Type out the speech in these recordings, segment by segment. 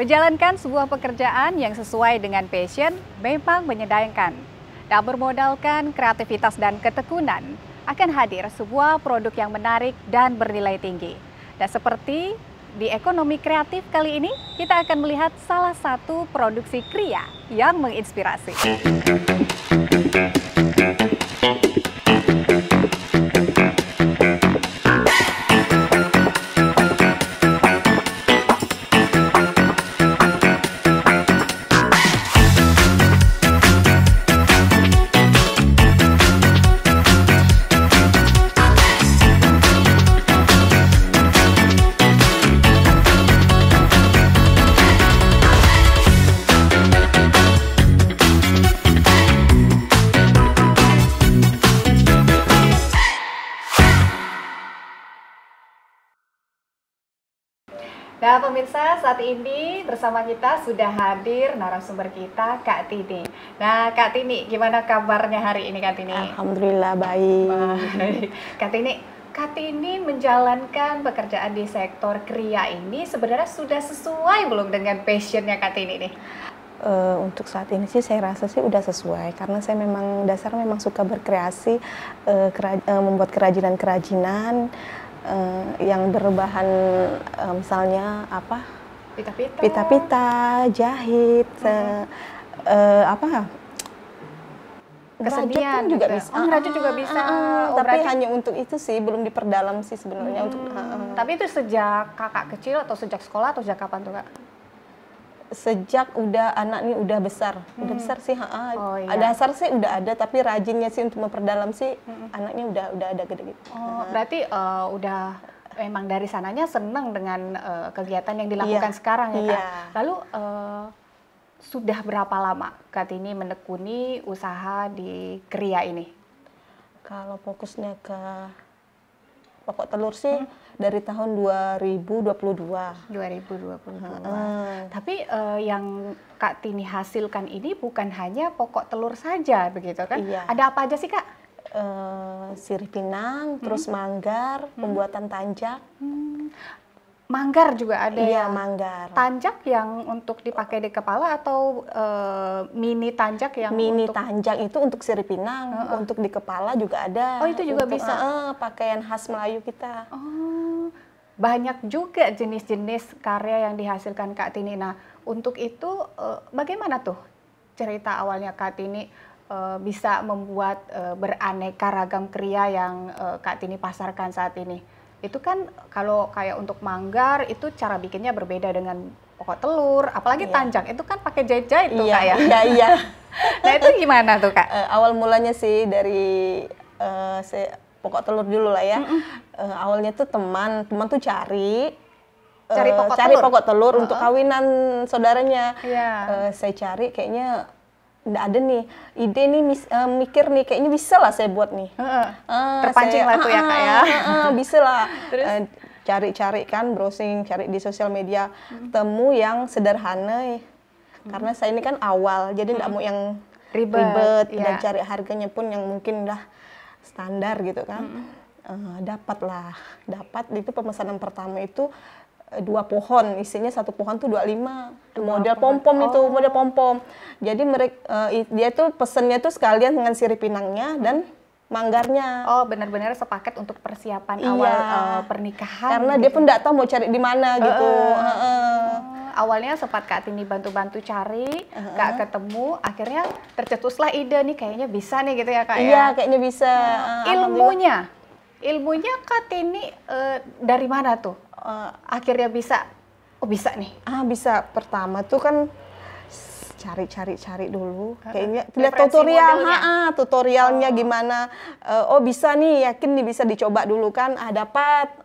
Menjalankan sebuah pekerjaan yang sesuai dengan passion memang menyenangkan. Tak bermodalkan kreativitas dan ketekunan, akan hadir sebuah produk yang menarik dan bernilai tinggi. Dan seperti di ekonomi kreatif kali ini, kita akan melihat salah satu produksi kria yang menginspirasi. Nah pemirsa, saat ini bersama kita sudah hadir narasumber kita, Kak Tini. Nah Kak Tini, gimana kabarnya hari ini Kak Tini? Alhamdulillah baik. Baik. Kak Tini menjalankan pekerjaan di sektor kria ini sebenarnya sudah sesuai belum dengan passionnya Kak Tini nih? Untuk saat ini sih saya rasa sih udah sesuai karena saya memang dasarnya suka berkreasi, membuat kerajinan-kerajinan. Yang berbahan misalnya apa pita-pita, jahit, kesenian juga bisa. Ngerajut juga bisa. Tapi hanya untuk itu sih, belum diperdalam sih sebenarnya untuk. Tapi itu sejak kakak kecil atau sejak sekolah atau sejak kapan tuh Kak? Sejak anak nih udah besar sih. Oh, iya. Dasar sih udah ada, tapi rajinnya sih untuk memperdalam sih anaknya udah ada gede gitu. Berarti udah memang dari sananya senang dengan kegiatan yang dilakukan sekarang ya Kak. Iya. Lalu sudah berapa lama Kak Tini menekuni usaha di kria ini? Kalau fokusnya ke pokok telur sih dari tahun 2022. Tapi yang Kak Tini hasilkan ini bukan hanya pokok telur saja begitu kan? Iya. Ada apa aja sih Kak? Sirih pinang, terus manggar, pembuatan tanjak. Manggar juga ada Iya, ya? manggar. Tanjak yang untuk dipakai di kepala atau mini tanjak yang tanjak itu untuk sirih pinang, untuk di kepala juga ada. Oh, itu juga bisa? Pakaian khas Melayu kita. Oh, banyak juga jenis-jenis karya yang dihasilkan Kak Tini. Nah, untuk itu bagaimana tuh cerita awalnya Kak Tini bisa membuat beraneka ragam kria yang Kak Tini pasarkan saat ini? Itu kan kalau kayak untuk manggar itu cara bikinnya berbeda dengan pokok telur, apalagi tanjak itu kan pakai jahit-jahit tuh Kak ya. Iya. Nah itu gimana tuh Kak? Awal mulanya sih dari pokok telur dulu lah ya. Awalnya tuh teman tuh cari pokok telur untuk kawinan saudaranya. Saya cari kayaknya nggak ada nih ide nih, mikir nih kayaknya bisa lah saya buat nih. Terpancing lah tuh ya Kak ya. Bisa lah. Cari-cari kan, browsing, cari di sosial media, temu yang sederhana. Karena saya ini kan awal, jadi nggak mau yang ribet dan cari harganya pun yang mungkin udah standar gitu kan. Dapat itu pemesanan pertama itu 2 pohon, isinya 1 pohon tuh 25 model pom-pom itu, model pom-pom. Jadi mereka dia tuh pesennya tuh sekalian dengan sirih pinangnya dan manggarnya. Oh, benar-benar sepaket untuk persiapan awal pernikahan. Karena dia pun nggak tahu mau cari di mana gitu. Awalnya sempat Kak Tini bantu-bantu cari, nggak ketemu, akhirnya tercetuslah ide nih kayaknya bisa nih gitu ya Kak ya. Iya, kayaknya bisa. Ilmunya Kak Tini dari mana tuh? Akhirnya bisa nih. Bisa. Pertama tuh kan cari dulu, kayaknya lihat tutorialnya gimana. Bisa nih, yakin nih bisa dicoba dulu kan. Dapat.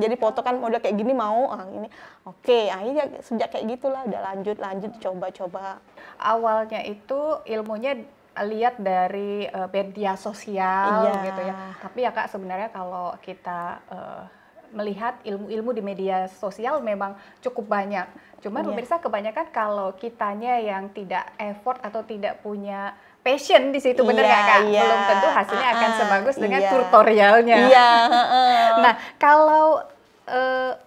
Jadi foto kan model kayak gini mau, ini oke. Akhirnya sejak kayak gitulah udah lanjut coba. Awalnya itu ilmunya lihat dari media sosial gitu ya. Tapi ya Kak sebenarnya kalau kita melihat ilmu-ilmu di media sosial memang cukup banyak. Cuman pemirsa kebanyakan kalau kitanya yang tidak effort atau tidak punya passion di situ, bener nggak Kak? Belum tentu hasilnya akan sebagus dengan tutorialnya. Nah, kalau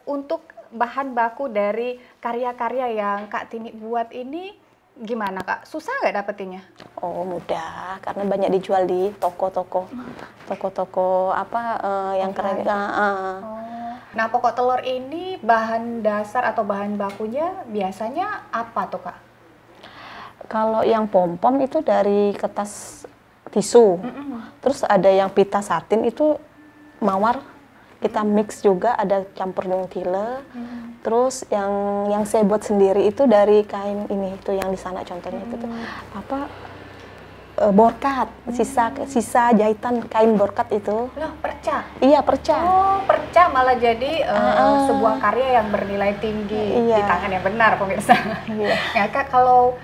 untuk bahan baku dari karya-karya yang Kak Tini buat ini gimana Kak? Susah nggak dapetinnya? Oh mudah, karena banyak dijual di toko-toko yang keren. Nah, pokok telur ini bahan dasar atau bahan bakunya biasanya apa tuh Kak? Kalau yang pom-pom itu dari kertas tisu, terus ada yang pita satin itu mawar, kita mix juga, ada campur dengan tile. Terus yang saya buat sendiri itu dari kain ini, itu yang di sana contohnya itu tuh borkat, sisa jahitan kain borkat itu. Loh, perca? Iya, perca. Oh, perca malah jadi sebuah karya yang bernilai tinggi di tangan yang benar, pemirsa. Iya. Ya, Kak, kalau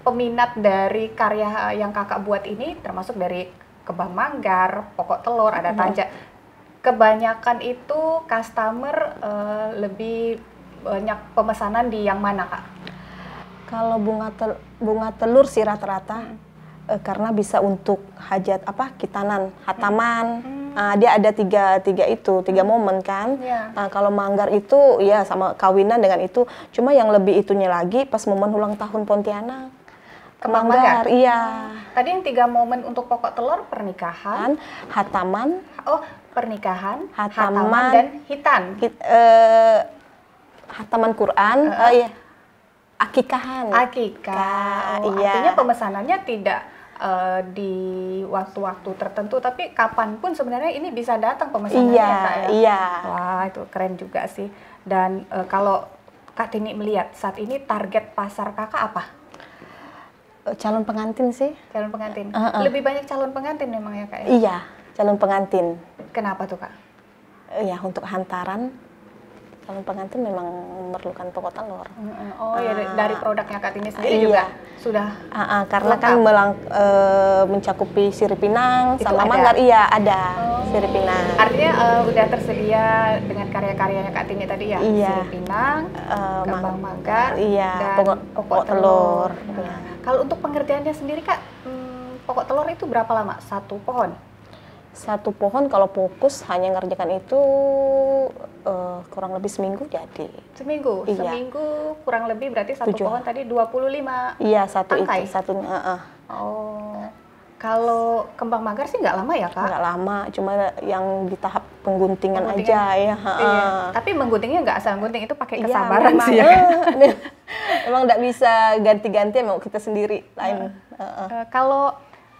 peminat dari karya yang Kakak buat ini, termasuk dari kembang manggar, pokok telur, ada tanjak, kebanyakan itu customer lebih banyak pemesanan di yang mana, Kak? Kalau bunga telur sih rata-rata, karena bisa untuk hajat khitanan, hataman. Dia ada tiga momen kan. Nah, kalau manggar itu ya sama kawinan dengan itu. Cuma yang lebih itunya lagi pas momen ulang tahun Pontianak. Kembang manggar? Iya. Tadi yang 3 momen untuk pokok telur, pernikahan, hataman. Oh, pernikahan, hataman dan hitan. Hataman Quran, iya. Akikahan. Akikah. Oh, iya. Artinya pemesanannya tidak di waktu-waktu tertentu, tapi kapanpun sebenarnya ini bisa datang pemesanannya, iya, Kak, ya? Iya. Wah, itu keren juga sih. Dan kalau Kak Tini melihat saat ini target pasar Kakak apa? Calon pengantin sih. Calon pengantin. Lebih banyak calon pengantin memang ya, Kak? Ya? Iya, calon pengantin. Kenapa tuh, Kak? Ya, untuk hantaran calon pengantin memang memerlukan pokok telur. Oh ya, dari produknya Kak Tini sendiri juga sudah karena lengkap. kan mencakupi sirip pinang Itu sama ada? manggar. Iya, ada sirip pinang. Artinya udah tersedia dengan karya-karyanya Kak Tini tadi ya? Iya. Sirip pinang, kembang manggar, iya, dan pokok telur. Iya. Kalau untuk pengerjaannya sendiri, Kak, pokok telur itu berapa lama? Satu pohon? Satu pohon kalau fokus hanya ngerjakan itu kurang lebih seminggu jadi. Seminggu? Iya. Seminggu kurang lebih berarti satu pohon tadi 25 Iya, satu tangkai? itu. Satunya. Oh, kalau kembang manggar sih nggak lama ya, Kak? Nggak lama, cuma yang di tahap pengguntingan aja ya. Iya. Tapi mengguntingnya nggak asal gunting, itu pakai kesabaran memang, sih ya. Emang nggak bisa ganti-ganti, mau kita sendiri lain.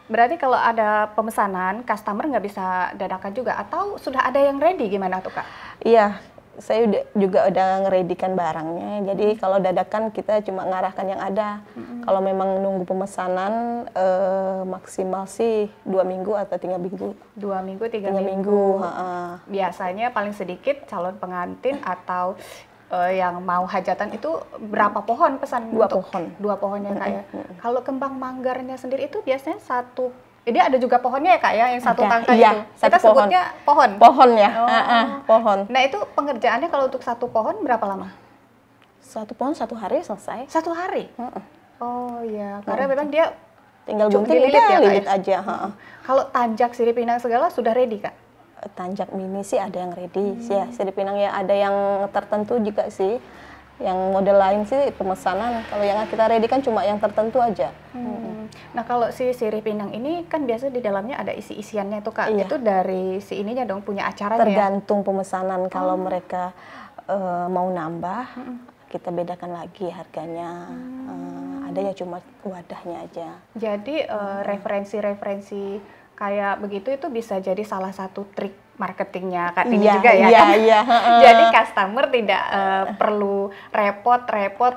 Berarti kalau ada pemesanan, customer nggak bisa dadakan juga, atau sudah ada yang ready, gimana tuh, Kak? Iya, saya juga udah ngeredikan barangnya. Jadi kalau dadakan kita cuma ngarahkan yang ada. Kalau memang nunggu pemesanan maksimal sih 2 minggu atau 3 minggu. 2 minggu, 3 minggu. Biasanya paling sedikit calon pengantin atau yang mau hajatan itu berapa pohon pesan? 2 pohon. 2 pohonnya, Kak, ya. Kalau kembang manggarnya sendiri itu biasanya dia ada juga pohonnya ya, Kak, ya, yang satu tangkai iya, itu. Kita sebutnya pohon. Pohon ya. Pohon. Nah, itu pengerjaannya kalau untuk satu pohon berapa lama? Satu pohon 1 hari selesai. 1 hari? Oh iya, karena memang dia tinggal gunting dililit ya, Kak, lilit aja. Kalau tanjak, sirip pinang segala sudah ready, Kak? Tanjak mini sih ada yang ready, ya sirip pinang ya ada yang tertentu juga sih, yang model lain sih pemesanan. Kalau yang kita ready kan cuma yang tertentu aja. Nah, kalau si sirip pinang ini kan biasa di dalamnya ada isi-isiannya tuh, Kak. Iya. Itu dari si ininya dong, punya acaranya. Tergantung pemesanan. Kalau mereka mau nambah, kita bedakan lagi harganya. Ada yang cuma wadahnya aja. Jadi referensi-referensi kayak begitu itu bisa jadi salah satu trik marketingnya Kak Tini juga ya, kan? Iya. Jadi customer tidak perlu repot-repot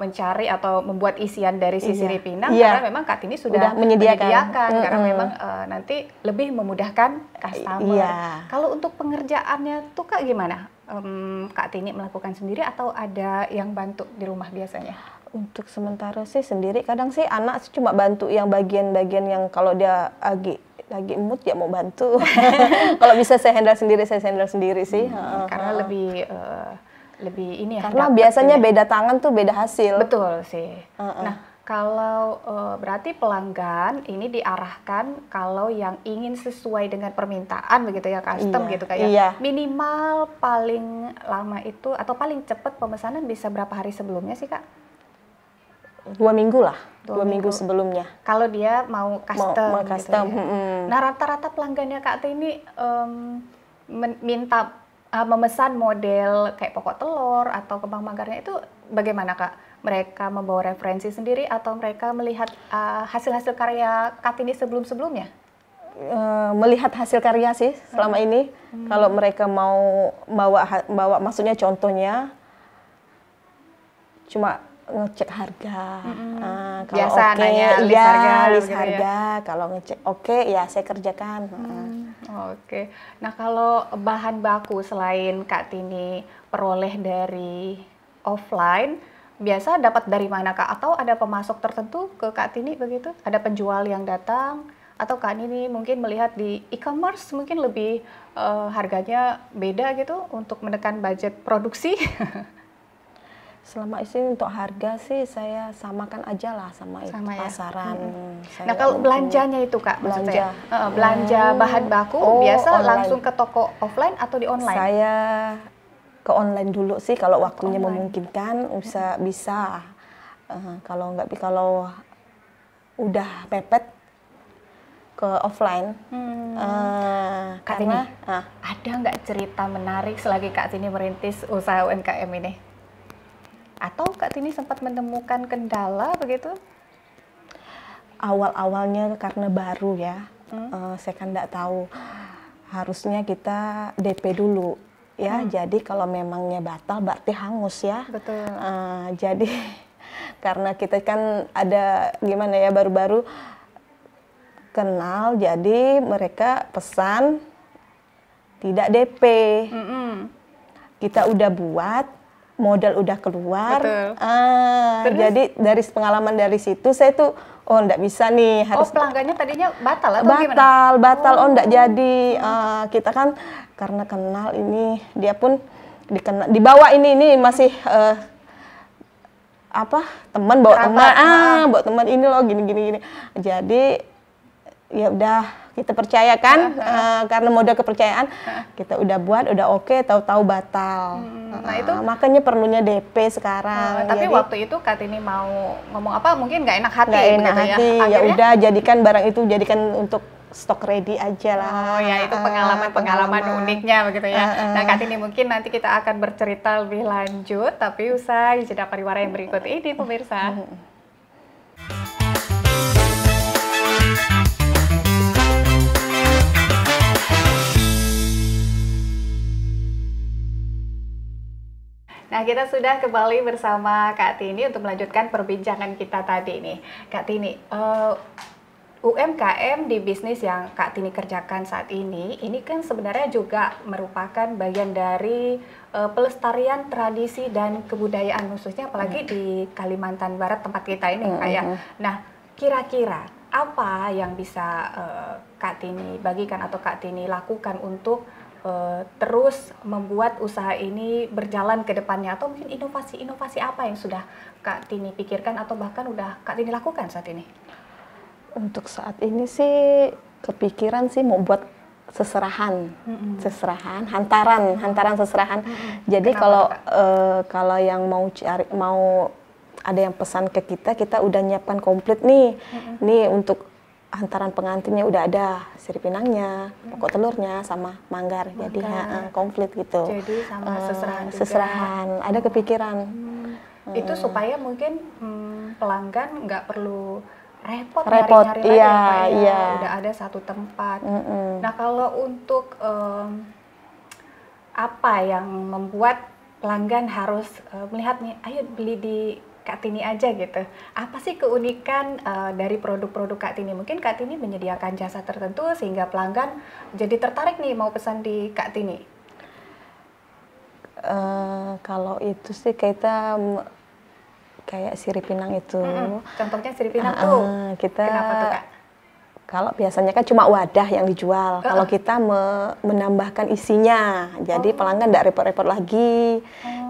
mencari atau membuat isian dari si sirip pinang, karena memang Kak Tini sudah menyediakan. Karena memang nanti lebih memudahkan customer. Kalau untuk pengerjaannya tuh, Kak, gimana? Kak Tini melakukan sendiri atau ada yang bantu di rumah biasanya? Untuk sementara sih sendiri. Kadang sih anak sih cuma bantu yang bagian-bagian yang kalau dia lagi mood ya mau bantu. Kalau bisa saya handle sendiri sih. Karena lebih ini ya. Karena biasanya beda tangan tuh beda hasil. Betul sih. Nah, Kalau berarti pelanggan ini diarahkan kalau yang ingin sesuai dengan permintaan begitu ya, custom Iya, gitu kayak iya. minimal paling lama itu atau paling cepat pemesanan bisa berapa hari sebelumnya sih Kak? 2 minggu lah, 2 2 minggu minggu. sebelumnya. Kalau dia mau custom, Mau gitu custom, ya. Nah rata-rata pelanggannya Kak Tini minta memesan model kayak pokok telur atau kembang manggarnya itu bagaimana Kak? Mereka membawa referensi sendiri atau mereka melihat hasil-hasil karya Kartini sebelum-sebelumnya? Melihat hasil karya sih selama ini. Kalau mereka mau bawa maksudnya contohnya cuma ngecek harga. Kalau Biasa oke, nanya list iya, harga list begitu ya? harga. Kalau ngecek oke, ya saya kerjakan. Oke. Nah kalau bahan baku selain Kak Tini peroleh dari offline, biasa dapat dari mana Kak? Atau ada pemasok tertentu ke Kak Tini begitu? Ada penjual yang datang? Atau Kak Tini mungkin melihat di e-commerce mungkin lebih harganya beda gitu untuk menekan budget produksi? Selama ini untuk harga sih saya samakan aja lah sama itu Sama ya? pasaran. Saya Nah kalau untuk belanjanya itu Kak, maksud belanja. saya, belanja bahan baku biasa Online. langsung ke toko offline atau di online? Saya ke online dulu sih kalau waktunya online. memungkinkan bisa. Kalau udah mepet ke offline. Kak Karena Tini, ada nggak cerita menarik selagi Kak Tini merintis usaha UMKM ini? Atau Kak Tini sempat menemukan kendala begitu? awal-awalnya karena baru ya, saya kan nggak tahu. Harusnya kita DP dulu ya. Jadi kalau memangnya batal berarti hangus ya. Betul. Jadi karena kita kan ada gimana ya, baru-baru kenal, jadi mereka pesan tidak DP. Kita udah buat, modal udah keluar. Betul. Jadi dari pengalaman dari situ saya tuh nggak bisa nih, harus pelanggannya tadinya batal atau gimana? batal, nggak jadi. Kita kan karena kenal ini, dia pun dibawa ini masih teman bawa Kerabat, teman, bawa teman ini loh gini. Jadi ya udah kita percayakan, karena modal kepercayaan kita udah buat, udah oke, tahu-tahu batal. Nah itu makanya perlunya DP sekarang. tapi Jadi, waktu itu Kak Tini mau ngomong apa mungkin nggak enak hati nggak enak begitu hati, ya Akhirnya, udah jadikan barang itu jadikan untuk stok ready aja lah. oh ya itu pengalaman uniknya begitu ya. Nah Kak Tini mungkin nanti kita akan bercerita lebih lanjut tapi usai jeda pariwara yang berikut ini pemirsa. Nah, kita sudah kembali bersama Kak Tini untuk melanjutkan perbincangan kita tadi nih. Kak Tini, UMKM di bisnis yang Kak Tini kerjakan saat ini kan sebenarnya juga merupakan bagian dari pelestarian tradisi dan kebudayaan khususnya apalagi di Kalimantan Barat tempat kita ini kayak. Nah, kira-kira apa yang bisa Kak Tini bagikan atau Kak Tini lakukan untuk terus membuat usaha ini berjalan ke depannya, atau mungkin inovasi-inovasi apa yang sudah Kak Tini pikirkan atau bahkan udah Kak Tini lakukan saat ini? Untuk saat ini sih kepikiran sih mau buat seserahan, hantaran seserahan. Jadi kalau yang mau ada yang pesan ke kita udah nyiapkan komplit nih. Nih untuk hantaran pengantinnya udah ada sirip pinangnya, pokok telurnya, sama manggar. Jadi komplit gitu. Jadi sama seserahan juga. Seserahan, ada kepikiran. Itu supaya mungkin pelanggan nggak perlu repot nyari-nyari lagi iya, ya, iya. Udah ada satu tempat. Nah kalau untuk apa yang membuat pelanggan harus melihat nih, ayo beli di Kak Tini aja gitu. Apa sih keunikan dari produk-produk Kak Tini? Mungkin Kak Tini menyediakan jasa tertentu sehingga pelanggan jadi tertarik nih mau pesan di Kak Tini. Kalau itu sih kita kayak sirip pinang itu. Contohnya sirip pinang tuh. Kenapa tuh Kak? Kalau biasanya kan cuma wadah yang dijual. Kalau kita menambahkan isinya, jadi pelanggan nggak repot-repot lagi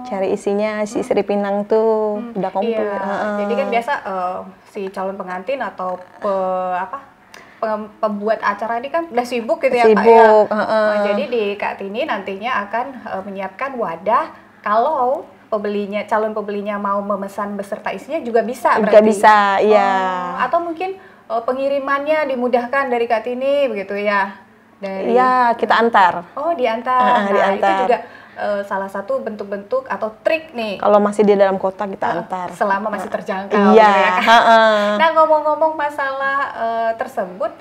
cari isinya si sirip pinang tuh udah komplit. Iya. Jadi kan biasa si calon pengantin atau pembuat acara ini kan udah sibuk gitu ya Kak ya. Jadi di Kak Tini nantinya akan menyiapkan wadah kalau calon pembelinya mau memesan beserta isinya juga bisa berarti. Juga bisa, iya. Atau mungkin pengirimannya dimudahkan dari Kak Tini begitu ya. Iya, kita antar. Oh, diantar. Nah, diantar. itu juga salah satu bentuk-bentuk atau trik nih. Kalau masih di dalam kota kita antar. Selama masih terjangkau. Iya. Gitu ya, kan? Nah, ngomong-ngomong masalah tersebut,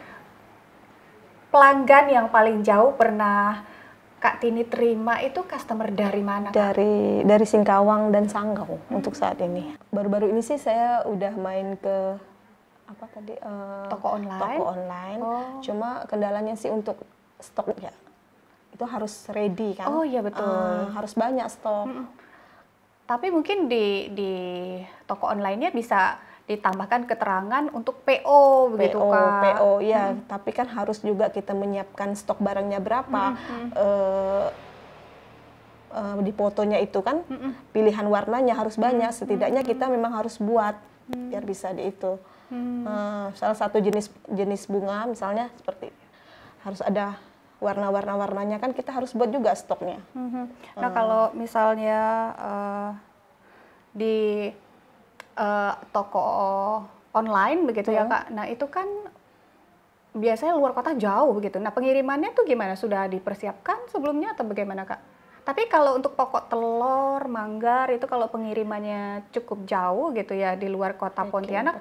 pelanggan yang paling jauh pernah Kak Tini terima itu customer dari mana, Kak? Dari Singkawang dan Sanggau untuk saat ini. Baru-baru ini sih saya udah main ke toko online. Cuma kendalanya sih untuk stok ya, itu harus ready kan. Oh iya betul, harus banyak stok. Tapi mungkin di toko online-nya bisa ditambahkan keterangan untuk PO begitu Kak. PO ya, tapi kan harus juga kita menyiapkan stok barangnya berapa. Di fotonya itu kan pilihan warnanya harus banyak, setidaknya kita memang harus buat biar bisa di itu. Salah satu jenis bunga misalnya seperti harus ada warna-warnanya kan kita harus buat juga stoknya. Nah kalau misalnya di toko online begitu ya Kak, nah itu kan biasanya luar kota jauh begitu. Nah pengirimannya tuh gimana? Sudah dipersiapkan sebelumnya atau bagaimana Kak? Tapi kalau untuk pokok telur, manggar itu kalau pengirimannya cukup jauh gitu ya di luar kota Pontianak,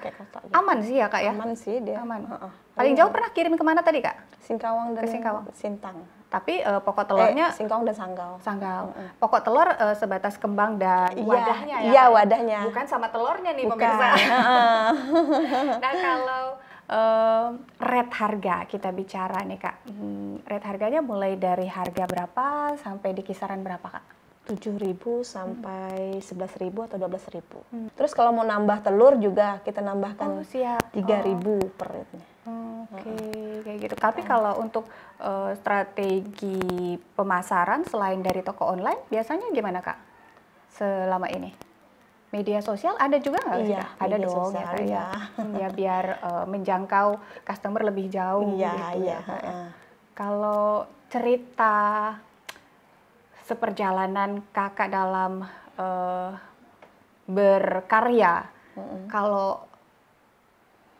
aman sih ya Kak ya? Aman sih dia. Aman. Paling jauh pernah kirim kemana tadi Kak? Singkawang dan Sintang. Tapi pokok telurnya Singkawang dan Sanggau. Pokok telur sebatas kembang dan wadahnya ya? Iya wadahnya. Bukan sama telurnya nih pemirsa. Nah kalau rate harga kita bicara nih Kak, rate harganya mulai dari harga berapa sampai di kisaran berapa Kak? 7.000 sampai 11.000 atau 12.000. Terus kalau mau nambah telur juga kita nambahkan 3.000 per rate-nya. Kayak gitu. Tapi kalau untuk strategi pemasaran selain dari toko online, biasanya gimana Kak? Selama ini? Media sosial ada juga nggak sih Kak? Ada dong ya Kak ya. Ya biar menjangkau customer lebih jauh. Iya. Kalau cerita seperjalanan Kakak dalam berkarya, kalau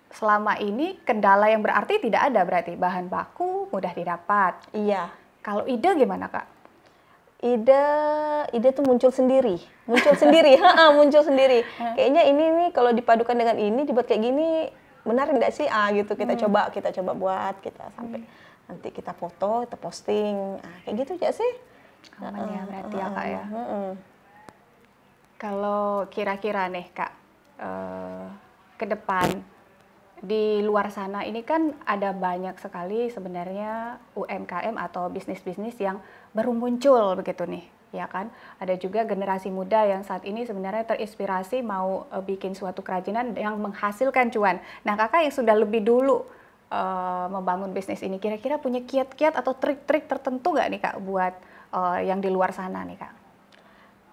selama ini kendala yang berarti tidak ada berarti bahan baku mudah didapat. Iya. Kalau ide gimana Kak? Ide tuh muncul sendiri. Muncul sendiri. Kayaknya ini nih kalau dipadukan dengan ini dibuat kayak gini menarik nggak sih? Gitu kita coba buat kita sampai nanti kita foto, kita posting. Kayak gitu aja sih. Aman ya berarti ya Kak ya. Kalau kira-kira nih Kak, ke depan di luar sana ini kan ada banyak sekali sebenarnya UMKM atau bisnis-bisnis yang baru muncul begitu nih, ya kan? Ada juga generasi muda yang saat ini sebenarnya terinspirasi mau bikin suatu kerajinan yang menghasilkan cuan. Nah, Kakak yang sudah lebih dulu membangun bisnis ini, kira-kira punya kiat-kiat atau trik-trik tertentu nggak nih Kak buat yang di luar sana nih Kak?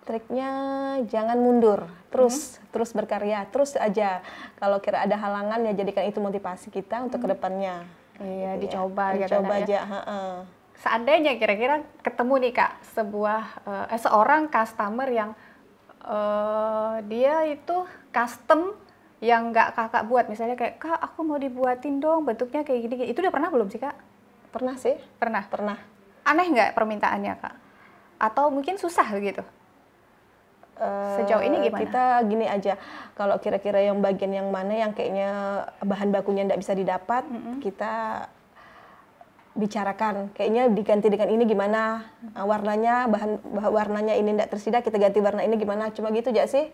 Triknya jangan mundur, terus berkarya, terus aja. Kalau kira ada halangan ya jadikan itu motivasi kita untuk kedepannya. Iya, gitu dicoba ya. Dicoba aja. Seandainya kira-kira ketemu nih Kak, seorang customer yang dia itu custom yang nggak Kakak buat, misalnya kayak Kak aku mau dibuatin dong bentuknya kayak gini, itu udah pernah belum sih Kak? Pernah sih. Pernah. Aneh nggak permintaannya Kak? Atau mungkin susah gitu? Sejauh ini gimana? Kita gini aja, kalau kira-kira yang bagian yang mana yang kayaknya bahan bakunya nggak bisa didapat, kita bicarakan, kayaknya diganti dengan ini gimana, warnanya warnanya ini nggak tersedia, kita ganti warna ini gimana, cuma gitu aja sih.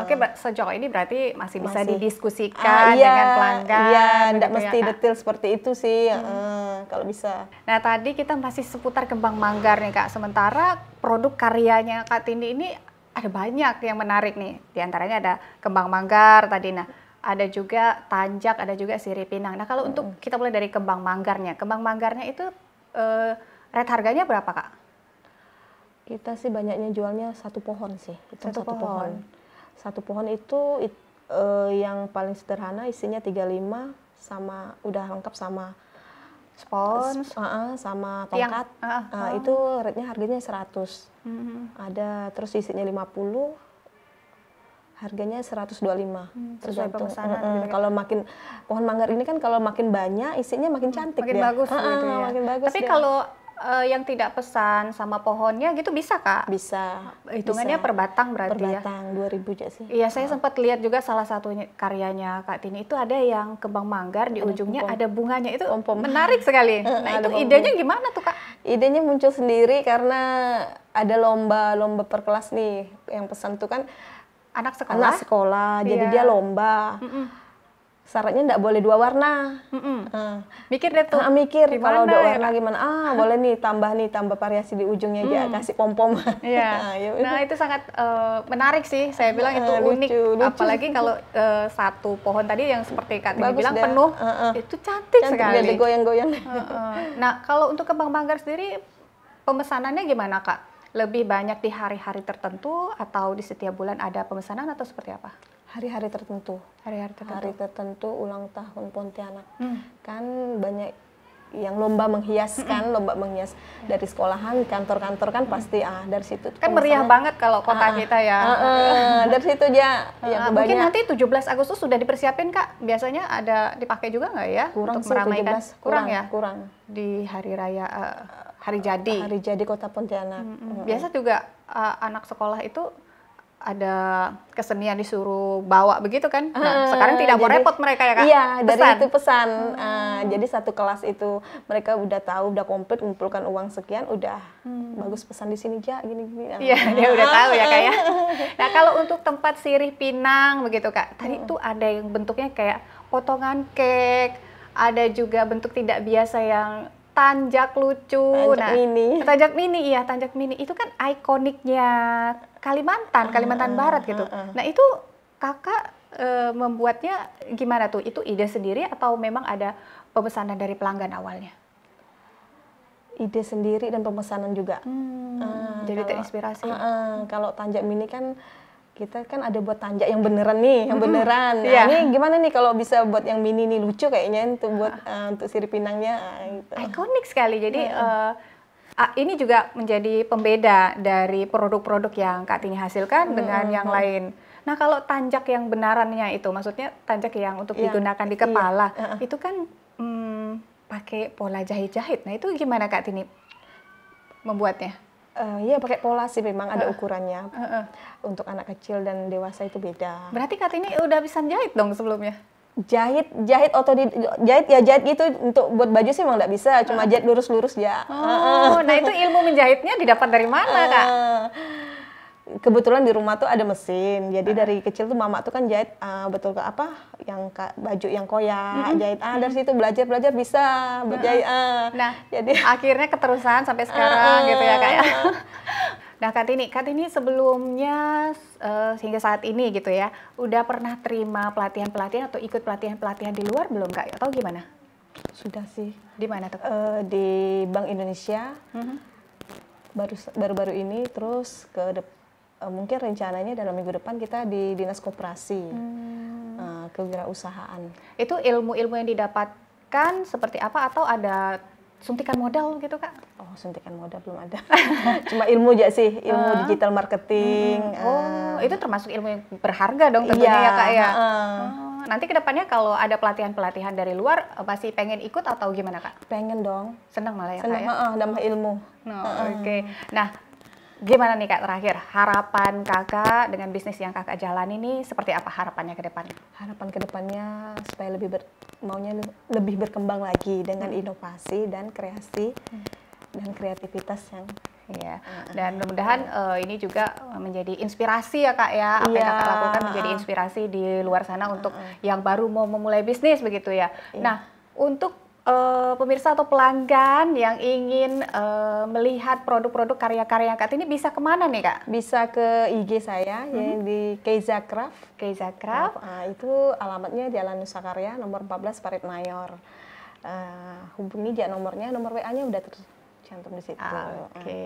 Oke, sejauh ini berarti masih bisa didiskusikan dengan pelanggan. Iya, nggak mesti detail seperti itu sih, kalau bisa. Nah tadi kita masih seputar kembang manggar nih Kak, sementara produk karyanya Kak Tini ini ada banyak yang menarik nih, di antaranya ada kembang manggar tadi, nah ada juga tanjak, ada juga sirip pinang. Nah kalau untuk kita mulai dari kembang manggarnya itu rate harganya berapa Kak? Kita sih banyaknya jualnya satu pohon sih. Satu pohon. Satu pohon itu yang paling sederhana isinya 35 sama udah lengkap sama Spons, sama tiang. tongkat. Itu rate-nya harganya 100. Ada terus isinya 50, harganya 125. Sesuai Tergantung. pemesanan gitu kan. Kalau makin pohon manggar ini kan kalau makin banyak isinya makin cantik Makin dia. bagus gitu ya. Makin bagus Tapi dia. kalau yang tidak pesan sama pohonnya gitu bisa Kak? Bisa. Hitungannya bisa. per batang berarti Per ya? batang 2.000 aja sih. Iya, saya sempat lihat juga salah satunya karyanya Kak Tini itu ada yang kembang manggar di ujungnya pom-pom. ada bunganya, itu Pom-pom. menarik sekali. Nah Ada itu pom-pom. idenya gimana tuh Kak? Idenya muncul sendiri karena ada lomba per kelas nih. Yang pesan tuh kan Anak sekolah? anak sekolah, jadi Iya. dia lomba. Syaratnya nggak boleh 2 warna. Mikir deh tuh. Mikir kalau gimana udah ya, warna Kak? gimana? Boleh nih tambah variasi di ujungnya aja, kasih pom-pom. Iya. Ya udah. Nah itu sangat menarik sih. Saya bilang itu unik. lucu. Apalagi kalau satu pohon tadi yang seperti Kak Tini Bagus bilang dia. penuh, itu cantik Cantik sekali. dia ada goyang-goyang. Nah kalau untuk kembang manggar sendiri pemesanannya gimana Kak? Lebih banyak di hari-hari tertentu atau di setiap bulan ada pemesanan atau seperti apa? Hari-hari tertentu. Hari-hari tertentu. Hari tertentu ulang tahun Pontianak. Kan banyak yang lomba menghias kan, lomba menghias dari sekolahan, kantor-kantor kan pasti dari situ. Kan meriah banget kalau kota kita ya. Dari situ aja yang Mungkin banyak. nanti 17 Agustus sudah dipersiapin Kak. Biasanya ada dipakai juga nggak ya Kurang untuk sih, meramaikan? 17. Kurang ya? Kurang. Di hari raya hari jadi. Hari jadi Kota Pontianak. Biasa juga anak sekolah itu ada kesenian disuruh bawa begitu kan? Nah, sekarang tidak mau jadi- repot mereka ya Kak? Iya, dari Pesan. itu pesan. Jadi satu kelas itu mereka udah tahu, udah komplit, ngumpulkan uang sekian, udah bagus pesan di sini Ja, gini-gini. Iya, dia udah tahu ya Kak ya. Nah, kalau untuk tempat sirih pinang begitu Kak, tadi tuh ada yang bentuknya kayak potongan cake, ada juga bentuk tidak biasa yang tanjak lucu. Tanjak mini. Tanjak mini, iya tanjak mini. Itu kan ikoniknya Kalimantan Barat gitu. Nah, itu Kakak membuatnya gimana tuh? Itu ide sendiri atau memang ada pemesanan dari pelanggan awalnya? Ide sendiri dan pemesanan juga. Jadi Kalau- terinspirasi. Kalau tanjak mini kan kita kan ada buat tanjak yang beneran nih, yang beneran. Nah, Iya. ini gimana nih kalau bisa buat yang mini nih, lucu kayaknya untuk sirip pinangnya gitu. Ikonik sekali. Jadi ini juga menjadi pembeda dari produk-produk yang Kak Tini hasilkan dengan yang lain. Nah, kalau tanjak yang benarannya itu, maksudnya tanjak yang untuk digunakan di kepala, itu kan pakai pola jahit-jahit. Nah, itu gimana Kak Tini membuatnya? Iya pakai pola sih, memang ada ukurannya. Untuk anak kecil dan dewasa itu beda. Berarti Kak Tini udah bisa jahit dong sebelumnya? Jahit jahit gitu untuk buat baju sih emang nggak bisa, cuma jahit lurus-lurus ya. Oh, nah itu ilmu menjahitnya didapat dari mana Kak? Kebetulan di rumah tuh ada mesin, jadi dari kecil tuh mama tuh kan jahit betul ke apa yang baju yang koyak jahit dari situ belajar bisa berjahit Nah, jadi akhirnya keterusan sampai sekarang gitu ya Kak ya. Nah Kak Tini sebelumnya hingga saat ini gitu ya, udah pernah terima pelatihan-pelatihan atau ikut pelatihan-pelatihan di luar belum Kak? Atau gimana? sudah sih Di mana tuh? di Bank Indonesia baru-baru ini, terus mungkin rencananya dalam minggu depan kita di Dinas Koperasi kewirausahaan. Itu ilmu-ilmu yang didapatkan seperti apa atau ada suntikan modal gitu Kak? Oh, suntikan modal belum ada. Cuma ilmu aja sih, ilmu digital marketing. Oh, itu termasuk ilmu yang berharga dong tentunya Iya, ya Kak ya? Nanti kedepannya kalau ada pelatihan-pelatihan dari luar, masih pengen ikut atau gimana Kak? Pengen dong. Senang malah ya Senang, Kak ya? nambah ilmu. Oke. Nah, gimana nih Kak terakhir, harapan Kakak dengan bisnis yang Kakak jalani ini seperti apa harapannya ke depan? Harapan kedepannya supaya maunya lebih berkembang lagi dengan inovasi dan kreasi dan kreativitas yang Iya, dan mudah-mudahan ini juga menjadi inspirasi ya Kak ya, apa yang Kakak lakukan menjadi inspirasi di luar sana untuk yang baru mau memulai bisnis begitu ya. Nah, untuk pemirsa atau pelanggan yang ingin melihat produk-produk karya-karya Kak Tini bisa kemana nih Kak? bisa ke IG saya yang di Keiza Craft. Keiza Craft. Itu alamatnya Jalan Nusa Karya nomor 14 Parit Mayor. Hubungi nomor WA-nya udah tercantum di situ. Oke.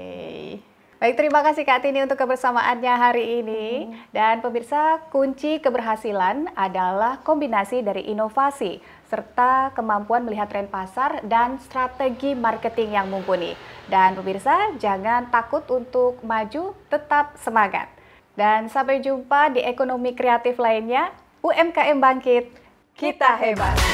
Baik, terima kasih Kak Tini untuk kebersamaannya hari ini. Dan pemirsa, kunci keberhasilan adalah kombinasi dari inovasi serta kemampuan melihat tren pasar dan strategi marketing yang mumpuni. Dan pemirsa, jangan takut untuk maju, tetap semangat. Dan sampai jumpa di ekonomi kreatif lainnya. UMKM bangkit, kita hebat.